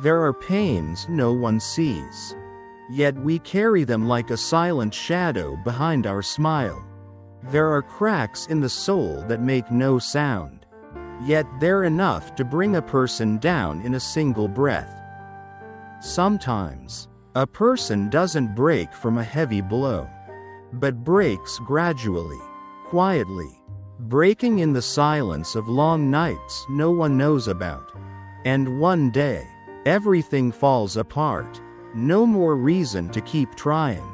There are pains no one sees. Yet we carry them like a silent shadow behind our smile. There are cracks in the soul that make no sound. Yet they're enough to bring a person down in a single breath. Sometimes, a person doesn't break from a heavy blow, but breaks gradually, quietly, breaking in the silence of long nights no one knows about. And one day, everything falls apart. No more reason to keep trying.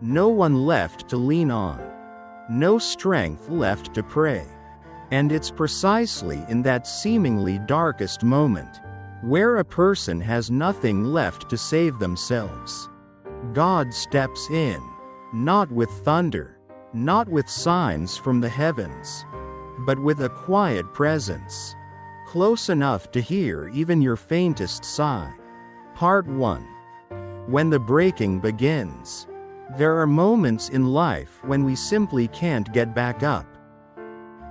No one left to lean on. No strength left to pray. And it's precisely in that seemingly darkest moment, where a person has nothing left to save themselves, God steps in, not with thunder, not with signs from the heavens, but with a quiet presence, close enough to hear even your faintest sigh. Part 1. When the breaking begins. There are moments in life when we simply can't get back up.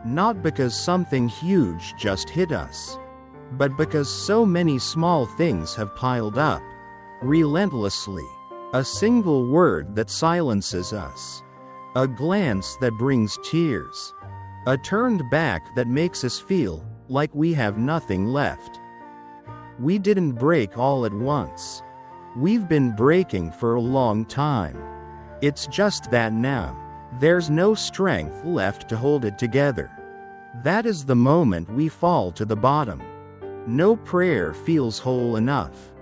Not because something huge just hit us, but because so many small things have piled up, relentlessly. A single word that silences us. A glance that brings tears. A turned back that makes us feel like we have nothing left. We didn't break all at once. We've been breaking for a long time. It's just that now, there's no strength left to hold it together. That is the moment we fall to the bottom. No prayer feels whole enough.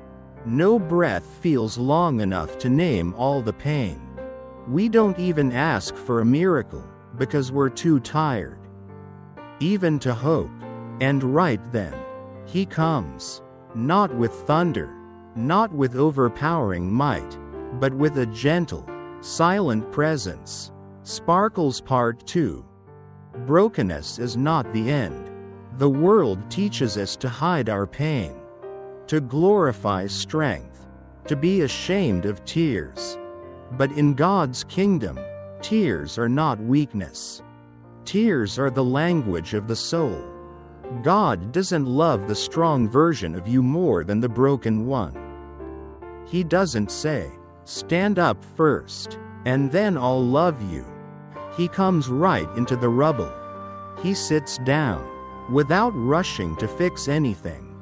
No breath feels long enough to name all the pain. We don't even ask for a miracle, because we're too tired even to hope. And right then, He comes. Not with thunder, not with overpowering might, but with a gentle, silent presence. Sparkles Part 2. Brokenness is not the end. The world teaches us to hide our pain, to glorify strength, to be ashamed of tears. But in God's kingdom, tears are not weakness. Tears are the language of the soul. God doesn't love the strong version of you more than the broken one. He doesn't say, "Stand up first, and then I'll love you." He comes right into the rubble. He sits down, without rushing to fix anything.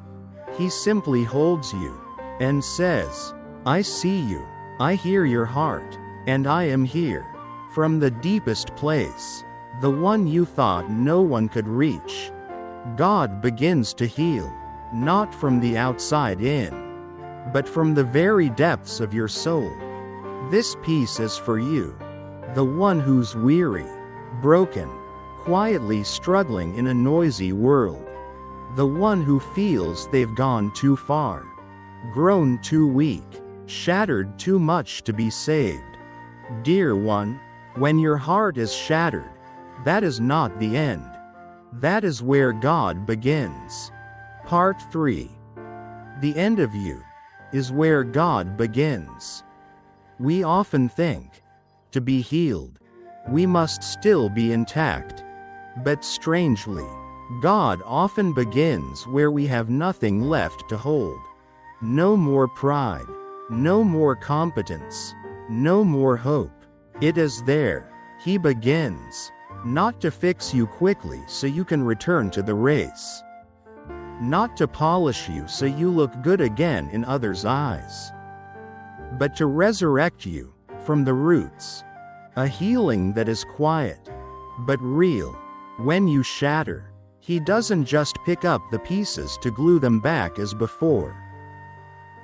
He simply holds you, and says, "I see you, I hear your heart, and I am here." From the deepest place, the one you thought no one could reach, God begins to heal, not from the outside in, but from the very depths of your soul. This piece is for you, the one who's weary, broken, quietly struggling in a noisy world, the one who feels they've gone too far, grown too weak, shattered too much to be saved. Dear one, when your heart is shattered, that is not the end. That is where God begins. Part 3. The end of you is where God begins. We often think, to be healed, we must still be intact. But strangely, God often begins where we have nothing left to hold. No more pride, no more competence, no more hope. It is there He begins. Not to fix you quickly so you can return to the race. Not to polish you so you look good again in others' eyes. But to resurrect you from the roots. A healing that is quiet, but real. When you shatter, He doesn't just pick up the pieces to glue them back as before.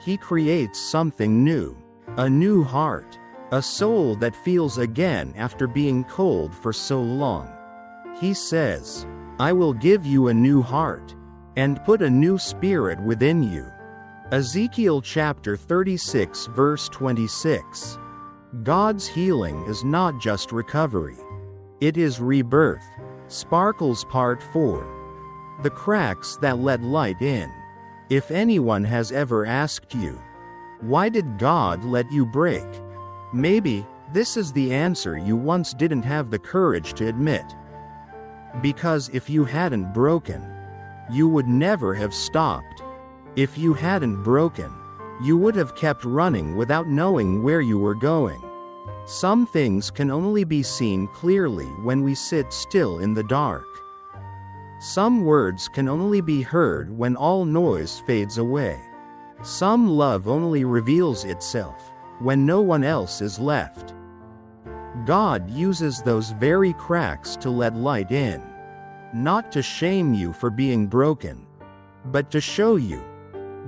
He creates something new. A new heart. A soul that feels again after being cold for so long. He says, "I will give you a new heart, and put a new spirit within you." Ezekiel chapter 36 verse 26. God's healing is not just recovery. It is rebirth. Sparkles Part 4. The cracks that let light in. If anyone has ever asked you, why did God let you break? Maybe this is the answer you once didn't have the courage to admit. Because if you hadn't broken, you would never have stopped. If you hadn't broken, you would have kept running without knowing where you were going. Some things can only be seen clearly when we sit still in the dark. Some words can only be heard when all noise fades away. Some love only reveals itself when no one else is left. God uses those very cracks to let light in, not to shame you for being broken, but to show you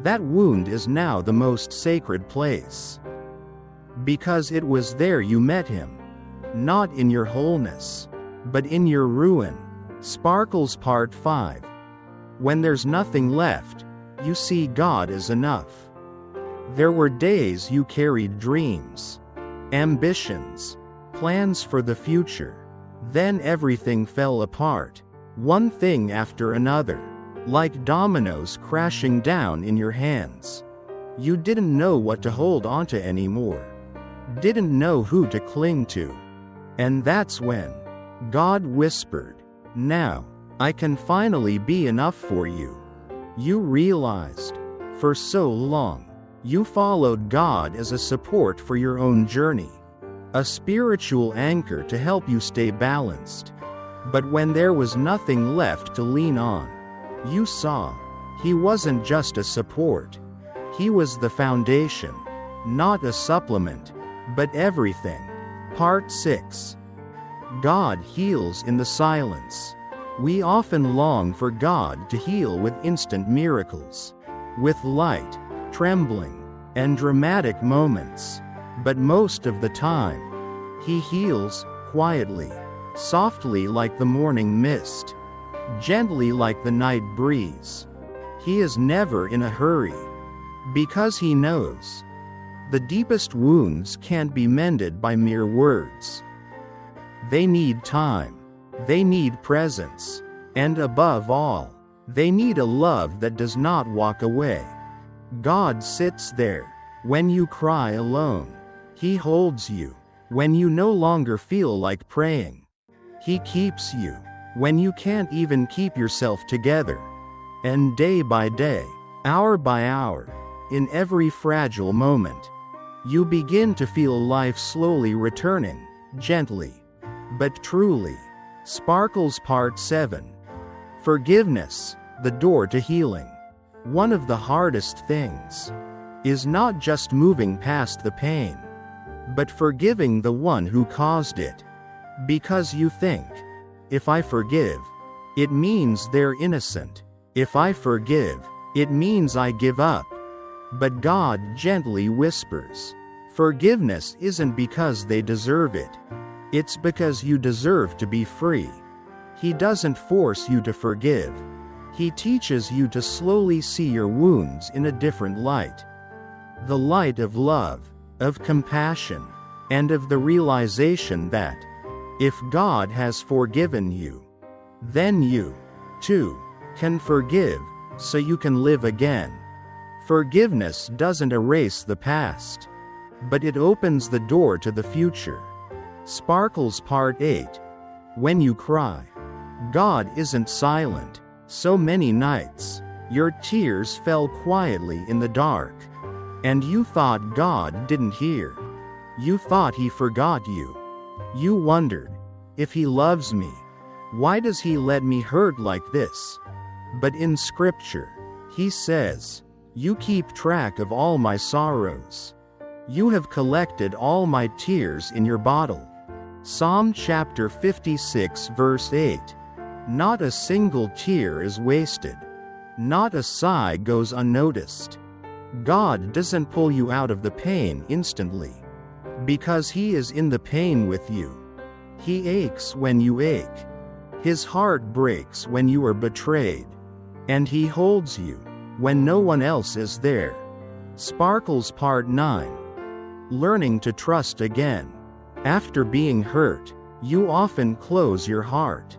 that wound is now the most sacred place. Because it was there you met him, not in your wholeness, but in your ruin. Sparkles Part 5. When there's nothing left, you see God is enough. There were days you carried dreams, ambitions, plans for the future. Then everything fell apart, one thing after another, like dominoes crashing down in your hands. You didn't know what to hold onto anymore, didn't know who to cling to. And that's when God whispered, "Now, I can finally be enough for you." You realized, for so long, you followed God as a support for your own journey, a spiritual anchor to help you stay balanced. But when there was nothing left to lean on, you saw he wasn't just a support. He was the foundation, not a supplement, but everything. Part 6. God heals in the silence. We often long for God to heal with instant miracles, with light, trembling, and dramatic moments. But most of the time, he heals quietly, softly like the morning mist, gently like the night breeze. He is never in a hurry, because he knows the deepest wounds can't be mended by mere words. They need time, they need presence, and above all, they need a love that does not walk away. God sits there when you cry alone. He holds you when you no longer feel like praying. He keeps you when you can't even keep yourself together. And day by day, hour by hour, in every fragile moment, you begin to feel life slowly returning, gently, but truly. Sparkles Part 7. Forgiveness, the door to healing. One of the hardest things is not just moving past the pain, but forgiving the one who caused it. Because you think, if I forgive, it means they're innocent. If I forgive, it means I give up. But God gently whispers, forgiveness isn't because they deserve it. It's because you deserve to be free. He doesn't force you to forgive. He teaches you to slowly see your wounds in a different light. The light of love, of compassion, and of the realization that, if God has forgiven you, then you, too, can forgive, so you can live again. Forgiveness doesn't erase the past, but it opens the door to the future. Sparkles Part 8. When you cry, God isn't silent. So many nights, your tears fell quietly in the dark, and you thought God didn't hear. You thought he forgot you. You wondered, if he loves me, why does he let me hurt like this? But in Scripture, he says, you keep track of all my sorrows. You have collected all my tears in your bottle. Psalm chapter 56 verse 8. Not a single tear is wasted. Not a sigh goes unnoticed. God doesn't pull you out of the pain instantly, because he is in the pain with you. He aches when you ache. His heart breaks when you are betrayed. And he holds you when no one else is there. Sparkles Part 9. Learning to trust again. After being hurt, you often close your heart,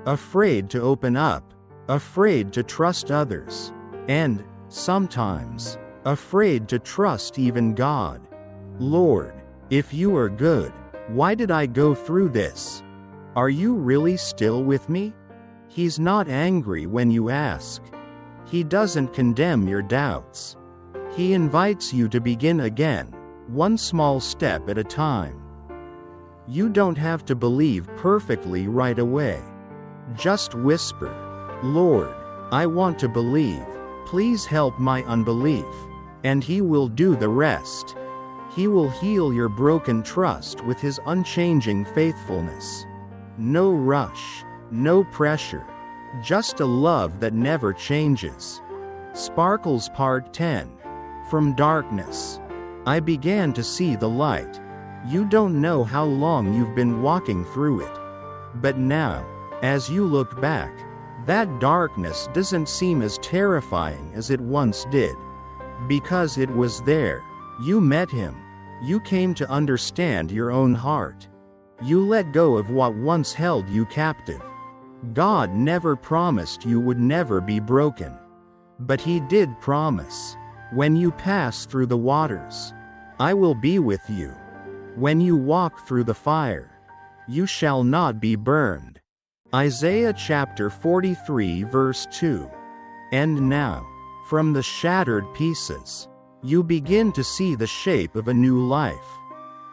afraid to open up, afraid to trust others, and, sometimes, afraid to trust even God. Lord, if you are good, why did I go through this? Are you really still with me? He's not angry when you ask. He doesn't condemn your doubts. He invites you to begin again, one small step at a time. You don't have to believe perfectly right away. Just whisper, "Lord, I want to believe. Please help my unbelief." And He will do the rest. He will heal your broken trust with His unchanging faithfulness. No rush, no pressure, just a love that never changes. Sparkles Part 10. From darkness, I began to see the light. You don't know how long you've been walking through it. But now, as you look back, that darkness doesn't seem as terrifying as it once did. Because it was there. You met Him. You came to understand your own heart. You let go of what once held you captive. God never promised you would never be broken. But He did promise, "When you pass through the waters, I will be with you. When you walk through the fire, you shall not be burned." Isaiah chapter 43 verse 2. And now, from the shattered pieces, you begin to see the shape of a new life.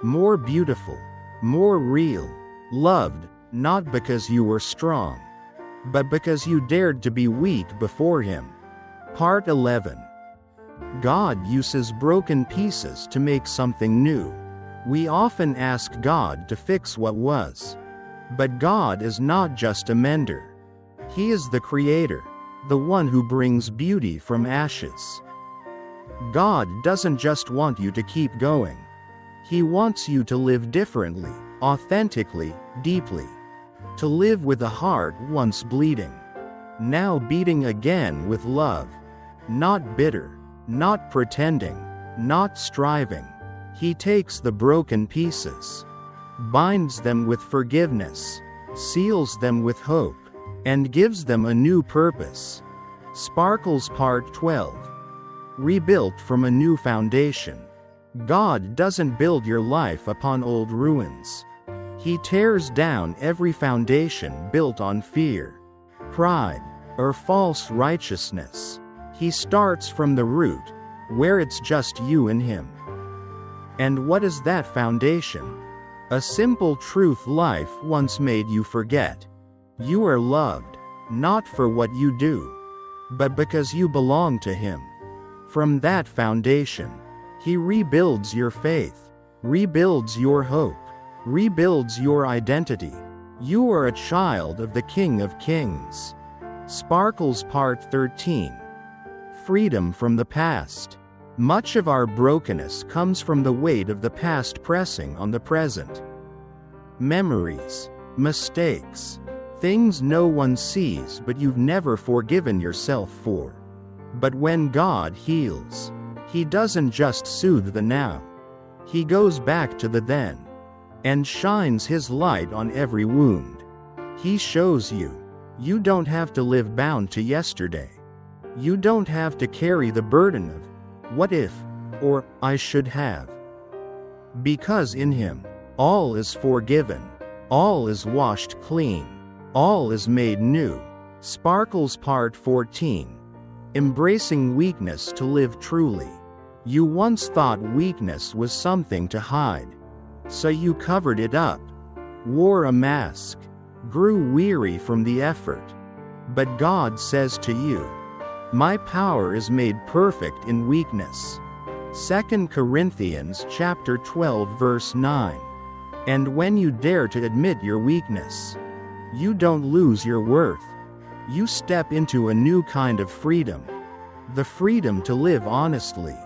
More beautiful, more real, loved, not because you were strong, but because you dared to be weak before Him. Part 11. God uses broken pieces to make something new. We often ask God to fix what was. But God is not just a mender. He is the Creator, the one who brings beauty from ashes. God doesn't just want you to keep going. He wants you to live differently, authentically, deeply. To live with a heart once bleeding, now beating again with love. Not bitter, not pretending, not striving. He takes the broken pieces, binds them with forgiveness, seals them with hope, and gives them a new purpose. Sparkles Part 12. Rebuilt from a new foundation. God doesn't build your life upon old ruins. He tears down every foundation built on fear, pride, or false righteousness. He starts from the root, where it's just you and Him. And what is that foundation? A simple truth life once made you forget. You are loved, not for what you do, but because you belong to Him. From that foundation, He rebuilds your faith, rebuilds your hope, rebuilds your identity. You are a child of the King of Kings. Sparkles Part 13. Freedom from the past. Much of our brokenness comes from the weight of the past pressing on the present. Memories, mistakes, things no one sees but you've never forgiven yourself for. But when God heals, He doesn't just soothe the now. He goes back to the then, and shines His light on every wound. He shows you, you don't have to live bound to yesterday. You don't have to carry the burden of, "What if?" or "I should have." Because in Him, all is forgiven, all is washed clean, all is made new. Sparkles Part 14. Embracing weakness to live truly. You once thought weakness was something to hide, so you covered it up, wore a mask, grew weary from the effort. But God says to you, "My power is made perfect in weakness." 2 Corinthians chapter 12 verse 9. And when you dare to admit your weakness, you don't lose your worth. You step into a new kind of freedom. The freedom to live honestly,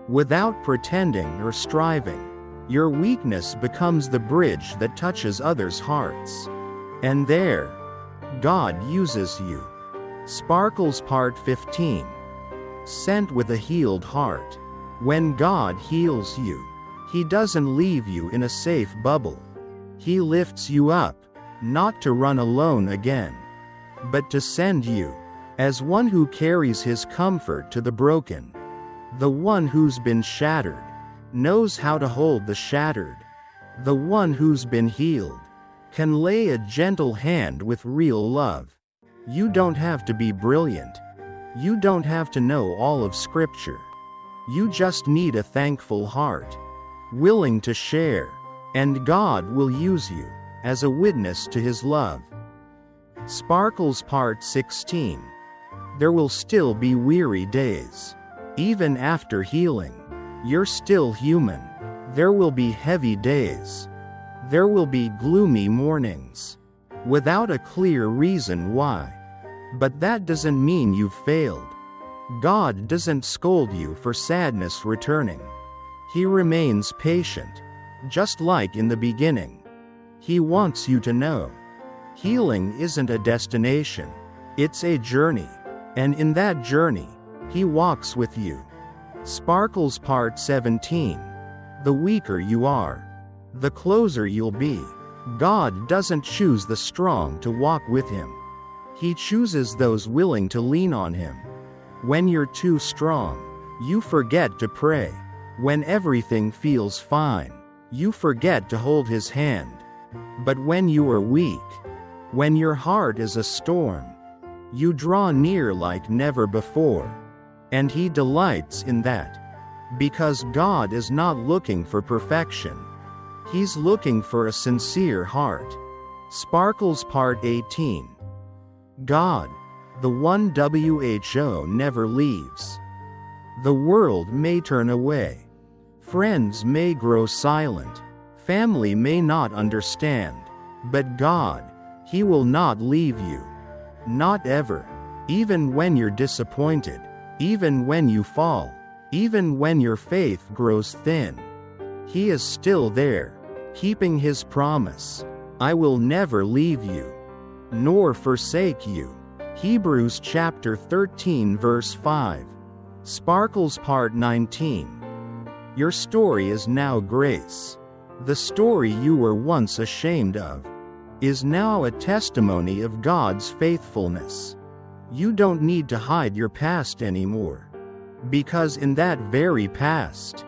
without pretending or striving. Your weakness becomes the bridge that touches others' hearts. And there, God uses you. Sparkles Part 15. Sent with a healed heart. When God heals you, He doesn't leave you in a safe bubble. He lifts you up, not to run alone again, but to send you, as one who carries His comfort to the broken. The one who's been shattered, knows how to hold the shattered. The one who's been healed, can lay a gentle hand with real love. You don't have to be brilliant. You don't have to know all of Scripture. You just need a thankful heart, willing to share, and God will use you as a witness to His love. Sparkles Part 16. There will still be weary days. Even after healing, you're still human. There will be heavy days. There will be gloomy mornings, without a clear reason why. But that doesn't mean you've failed. God doesn't scold you for sadness returning. He remains patient, just like in the beginning. He wants you to know, healing isn't a destination, it's a journey. And in that journey, He walks with you. Sparkles Part 17. The weaker you are, the closer you'll be. God doesn't choose the strong to walk with Him. He chooses those willing to lean on Him. When you're too strong, you forget to pray. When everything feels fine, you forget to hold His hand. But when you are weak, when your heart is a storm, you draw near like never before. And He delights in that. Because God is not looking for perfection. He's looking for a sincere heart. Sparkles Part 18. God, the one WHO never leaves. The world may turn away. Friends may grow silent. Family may not understand. But God, He will not leave you. Not ever. Even when you're disappointed. Even when you fall. Even when your faith grows thin. He is still there, keeping His promise. I will never leave you, nor forsake you. Hebrews chapter 13 verse 5. Sparkles Part 19. Your story is now grace. The story you were once ashamed of is now a testimony of God's faithfulness. You don't need to hide your past anymore, because in that very past,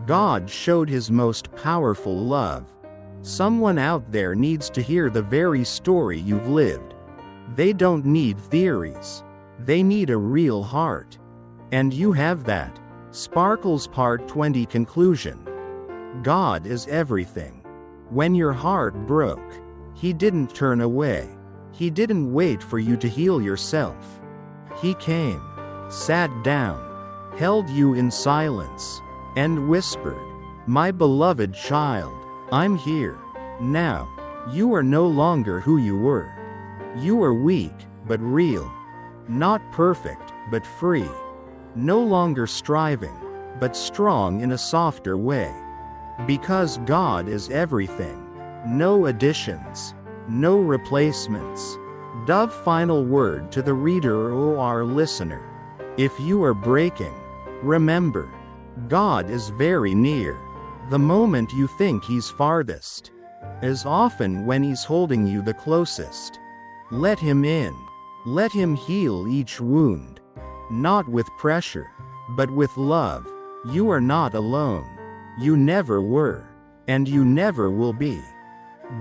God showed His most powerful love. Someone out there needs to hear the very story you've lived. They don't need theories. They need a real heart. And you have that. Sparkles Part 20 Conclusion. God is everything. When your heart broke, He didn't turn away. He didn't wait for you to heal yourself. He came, sat down, held you in silence, and whispered, "My beloved child, I'm here." Now, you are no longer who you were. You are weak, but real. Not perfect, but free. No longer striving, but strong in a softer way. Because God is everything. No additions. No replacements. Dove final word to the reader or listener. If you are breaking, remember, God is very near. The moment you think He's farthest is often when He's holding you the closest. Let Him in. Let Him heal each wound. Not with pressure, but with love. You are not alone. You never were. And you never will be.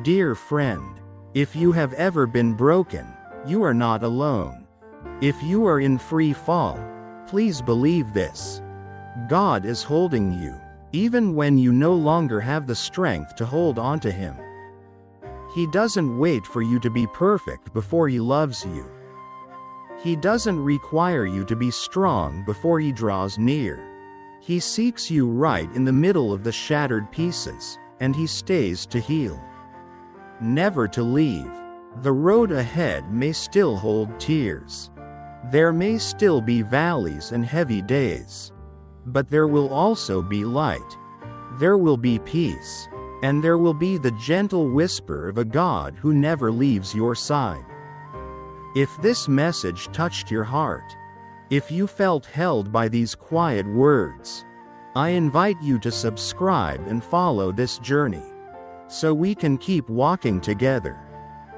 Dear friend, if you have ever been broken, you are not alone. If you are in free fall, please believe this. God is holding you, even when you no longer have the strength to hold on to Him. He doesn't wait for you to be perfect before He loves you. He doesn't require you to be strong before He draws near. He seeks you right in the middle of the shattered pieces, and He stays to heal. Never to leave. The road ahead may still hold tears. There may still be valleys and heavy days. But there will also be light. There will be peace. And there will be the gentle whisper of a God who never leaves your side. If this message touched your heart, if you felt held by these quiet words, I invite you to subscribe and follow this journey, so we can keep walking together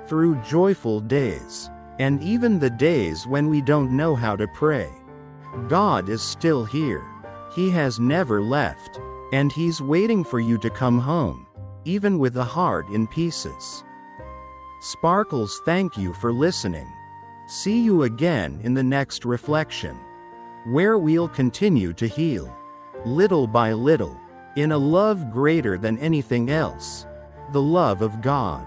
through joyful days, and even the days when we don't know how to pray. God is still here. He has never left, and He's waiting for you to come home, even with a heart in pieces. Sparkles, thank you for listening. See you again in the next reflection, where we'll continue to heal, little by little, in a love greater than anything else, the love of God.